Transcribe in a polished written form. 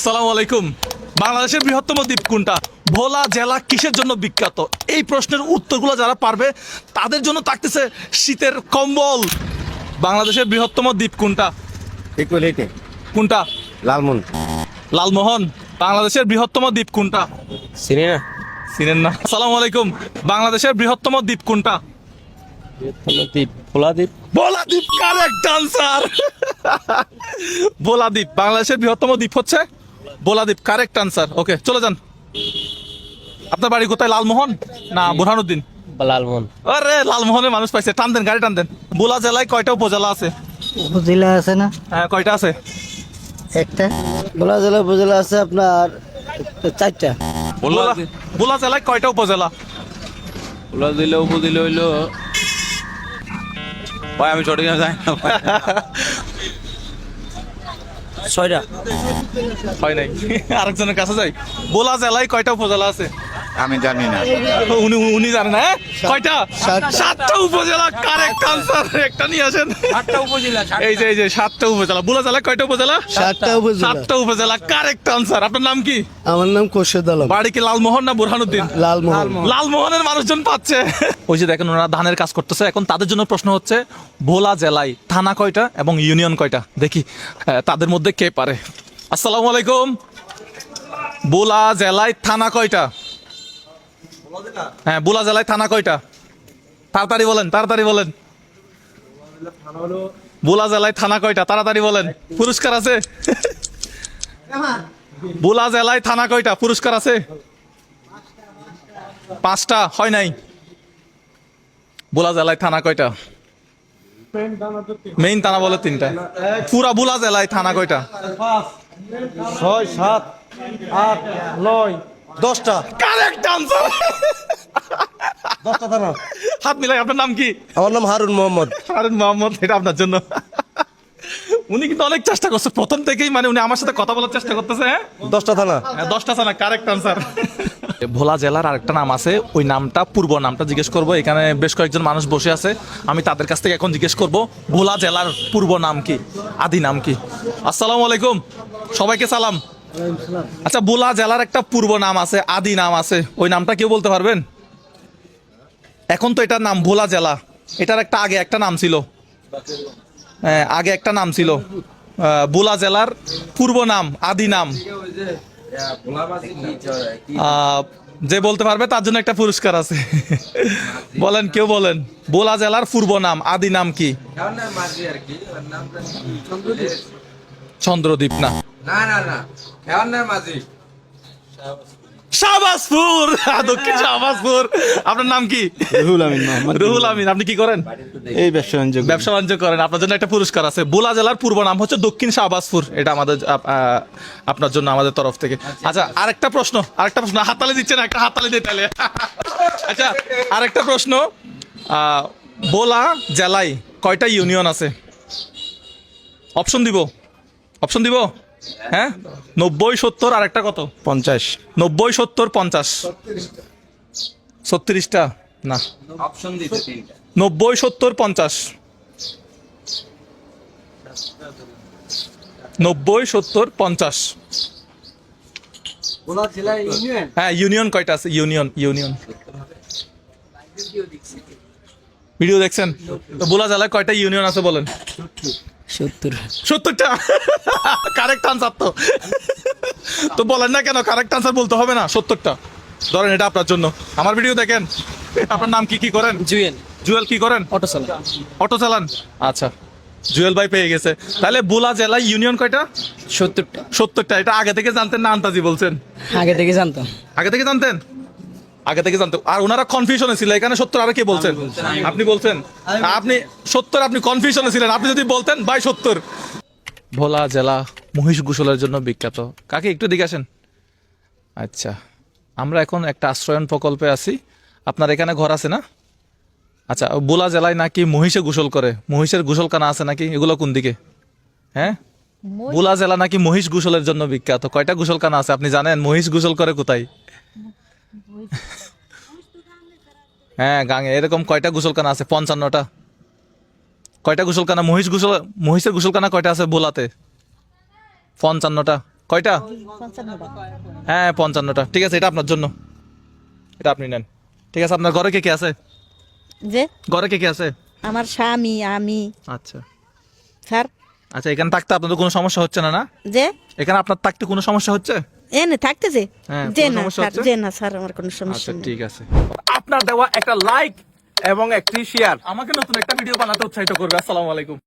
আসসালামু আলাইকুম। বাংলাদেশের বৃহত্তম দ্বীপ কোনটা? ভোলা জেলা কিসের জন্য বিখ্যাত? এই প্রশ্নের উত্তরগুলো যারা পারবে তাদের জন্য থাকতেছে শীতের কম্বল। বাংলাদেশের বৃহত্তম দ্বীপ কোনটা? ইকুয়ালিটি কোনটা? লালমন লালমোহন। বাংলাদেশের বৃহত্তম দ্বীপ কোনটা? চিনি না চিনেন না? আসসালামু আলাইকুম। বাংলাদেশের বৃহত্তম দ্বীপ কোনটা? দ্বীপ ভোলা দ্বীপ ভোলা দ্বীপ, কারেক্ট আনসার। ভোলা দ্বীপ বাংলাদেশের বৃহত্তম দ্বীপ হচ্ছে ভোলা দ্বীপ, কারেক্ট আনসার। ওকে, চলে যান। আপনার বাড়ি কোথায়? লালমোহন না বুরহানুদ্দিন? লালমন আরে লালমোহনের মানুষ পাইছে, টান দেন, গাড়ি টান দেন। ভোলা জেলায় কয়টা উপজেলা আছে? উপজেলা আছে না হ্যাঁ, কয়টা আছে? একটা। ভোলা জেলা উপজেলা আছে আপনার চারটা। ভোলা জেলায় কয়টা উপজেলা? ভোলা দিলে উপদিলে হইলো ভাই আমি সঠিক জানি না ছয়টা হয় নাই। আরেকজনের কাছে যাই। ভোলা জেলায় কয়টা উপজেলা আছে? আমি জানি না উনি জানেন না? কয়টা? সাতটা উপজেলা, কারেক্ট আনসার। একটা নিয়ে আসেন। এই যে সাতটা উপজেলা। ভোলা জেলায় কয়টা উপজেলা? সাতটা উপজেলা। সাতটা উপজেলা, কারেক্ট আনসার। আপনার নাম কি? আমার নাম খোরশেদ আলম। বাড়ি কি লালমোহন না বুরহানুদ্দিন? লালমোহন। লালমোহনের মানুষজন পাচ্ছে। ওই যে দেখেন ওনারা ধানের কাজ করতেছে। এখন তাদের জন্য প্রশ্ন হচ্ছে ভোলা জেলায় থানা কয়টা এবং ইউনিয়ন কয়টা? দেখি তাদের মধ্যে কে পারে। আসসালামু আলাইকুম। ভোলা জেলায় থানা কয়টা? হ্যাঁ, ভোলা জেলায় থানা কয়টা? তাড়াতাড়ি বলেন, তাড়াতাড়ি বলেন। ভোলা জেলায় থানা কয়টা? তাড়াতাড়ি বলেন। পুরস্কার আছে? ভোলা জেলায় থানা কয়টা? পুরস্কার আছে? 5টা। হয় নাই? ভোলা জেলায় থানা কয়টা? মেইন থানা বলে 3টা। পুরা ভোলা জেলায় থানা কয়টা? 6, 7, 8, 9, 10টা। Correct answer. 10টা থানা। হাত মিলাই। আপনার নাম কি? আমার নাম হারুন মোহাম্মদ। হারুন মোহাম্মদ। এটা আপনার জন্য। উনি কিন্তু অনেক চেষ্টা করছে প্রথম থেকেই, মানে উনি আমার সাথে কথা বলার চেষ্টা করতেছে। হ্যাঁ, 10টা থানা। 10টা থানা, কারেক্ট আনসার। ভোলা জেলার আরেকটা নাম আছে, ওই নামটা পূর্ব নামটা জিজ্ঞেস করব। এখানে বেশ কয়েকজন মানুষ বসে আছে, আমি তাদের কাছ থেকে এখন জিজ্ঞেস করব ভোলা জেলার পূর্ব নাম কি, আদি নাম কি? আসসালামু আলাইকুম, সবাইকে সালাম। আচ্ছা, ভোলা জেলার একটা পূর্ব নাম আছে, আদি নাম আছে, ওই নামটা কেউ বলতে পারবেন? এখন তো এটার নাম ভোলা জেলা, এটার একটা আগে একটা নাম ছিল। হ্যাঁ, আগে একটা নাম ছিল। ভোলা জেলার পূর্ব নাম, আদি নাম। যে বলতে পারবে তার জন্য একটা পুরস্কার আছে। বলেন, কেউ বলেন। ভোলা জেলার পূর্ব নাম, আদি নাম কি? চন্দ্রদ্বীপ না? শাহবাজপুর, দক্ষিণ শাহবাজপুর। আপনার নাম কি? রুহুল আমিন মোহাম্মদ। রুহুল আমিন। আপনি কি করেন? এই ব্যবসা বাণিজ্য করি। ব্যবসা বাণিজ্য করেন। আপনার জন্য একটা পুরস্কার আছে। ভোলা জেলার পূর্ব নাম হচ্ছে দক্ষিণ শাহবাজপুর। এটা আমাদের আপনার জন্য আমাদের তরফ থেকে। আচ্ছা, আরেকটা প্রশ্ন। হাততালি দিচ্ছেন, একটা হাততালি দিয়ে তাহলে। আচ্ছা, আরেকটা প্রশ্ন। ভোলা জেলায় কয়টা ইউনিয়ন আছে? অপশন দিব? হ্যাঁ, 90, 70, আর একটা কত? 50। 90, 70, 50। 36টা না, অপশন দিতে 3টা। 90, 70, 50। 90, 70, 50। ভোলা জেলা ইউনিয়ন। হ্যাঁ, ইউনিয়ন কয়টা আছে? ইউনিয়ন ভিডিও দেখছেন তো? ভোলা জেলায় কয়টা ইউনিয়ন আছে বলেন? 70টা। কারেক্ট আনসার তো বলেন না কেন? কারেক্ট আনসার বলতে হবে না? 70টা ধরেন, এটা আপনার জন্য। আমার ভিডিও দেখেন। আপনার নাম কি করেন? জুয়েল। কি করেন? অটো চালান। আচ্ছা, জুয়েল ভাই পেয়ে গেছে। তাহলে ভোলা জেলায় ইউনিয়ন কয়টা? 70টা। এটা আগে থেকে জানতেন না আন্তাজি বলছেন? আগে থেকে জানতাম। আগে থেকে জানতেন? আর ওনারা কনফিউশনে ছিল। এখানে 70 আর কে বলছেন? আপনি বলছেন। আপনি 70, আপনি কনফিউশনে ছিলেন। আপনি যদি বলতেন ভাই 70। ভোলা জেলা মহিষ গোসলের জন্য বিখ্যাত। কাকে একটু দিকে আসেন। আচ্ছা, আমরা এখন একটা আশ্রয়ন প্রকল্পে আছি। আপনার এখানে ঘর আছে না? আচ্ছা, ভোলা জেলায় নাকি মহিষে গোসল করে, মহিষের গোসলখানা আছে নাকি? এগুলো কোন দিকে? হ্যাঁ, ভোলা জেলা নাকি মহিষ গোসলের জন্য বিখ্যাত। কয়টা গোসলখানা আছে আপনি জানেন? মহিষ গোসল করে কোথায়? হ্যাঁ, গাঙে। এরকম কয়টা গোসলখানা আছে? 55টা। কয়টা গোসলখানা? মহিষের গোসলখানা কয়টা আছে ভোলাতে? 55টা। কয়টা? হ্যাঁ 55টা। ঠিক আছে, এটা আপনার জন্য, এটা আপনি নেন। ঠিক আছে, আপনার ঘরে কে কে আছে? যে ঘরে কে কে আছে? আমার স্বামী, আমি। আচ্ছা স্যার আচ্ছা, এখানে থাকতে আপনাদের কোনো সমস্যা হচ্ছে না? না, যে এখানে আপনার থাকতে কোনো সমস্যা হচ্ছে? এনে থাকতেছে হ্যাঁ, যে কোনো না সমস্যা স্যার, হচ্ছে? যে না স্যার, আমার কোনো আচ্ছা সমস্যা নেই। ঠিক আছে। আপনার দেওয়া একটা লাইক এবং একটি শেয়ার আমাকে নতুন একটা ভিডিও বানাতে উৎসাহিত করবে। আসসালামু আলাইকুম।